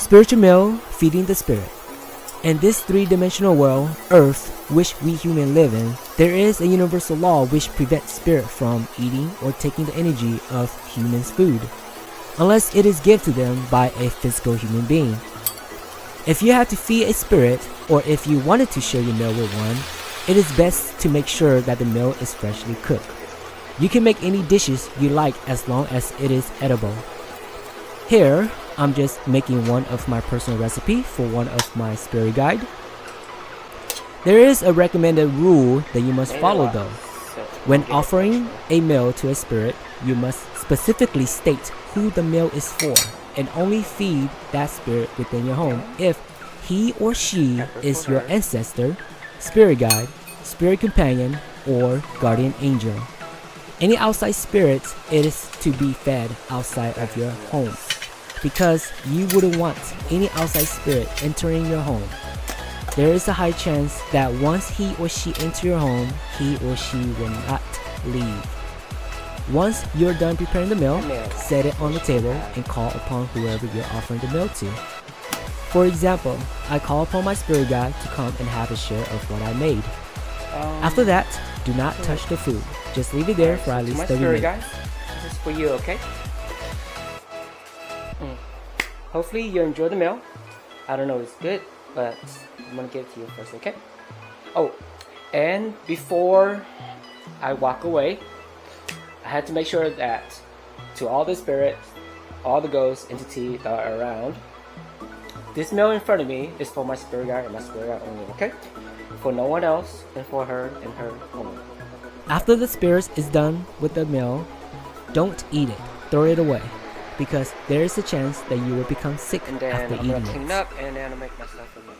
Spiritual meal feeding the spirit. In this three-dimensional world, Earth, which we humans live in, there is a universal law which prevents spirit from eating or taking the energy of humans' food, unless it is given to them by a physical human being. If you have to feed a spirit, or if you wanted to share your meal with one, it is best to make sure that the meal is freshly cooked. You can make any dishes you like as long as it is edible. Here, I'm just making one of my personal recipe for one of my spirit guide. There is a recommended rule that you must follow though. When offering a meal to a spirit, you must specifically state who the meal is for and only feed that spirit within your home if he or she is your ancestor, spirit guide, spirit companion, or guardian angel. Any outside spirits, it is to be fed outside of your home, because you wouldn't want any outside spirit entering your home. There is a high chance that once he or she enters your home, he or she will not leave. Once you're done preparing the meal, set it on the table and call upon whoever you're offering the meal to. For example, I call upon my spirit guide to come and have a share of what I made. After that, do not touch the food. Just leave it there for at least 30 minutes. Guys, this is for you, okay? Hopefully you enjoy the meal. I don't know if it's good, but I'm gonna give it to you first, okay? Oh, and before I walk away, I had to make sure that to all the spirits, all the ghosts, entities that are around, this meal in front of me is for my spirit guide and my spirit guide only, okay? For no one else, and for her and her only. After the spirit is done with the meal, don't eat it. Throw it away, because there is a chance that you will become sick And then after I'm gonna eating clean it. up and then I'll make myself a meal.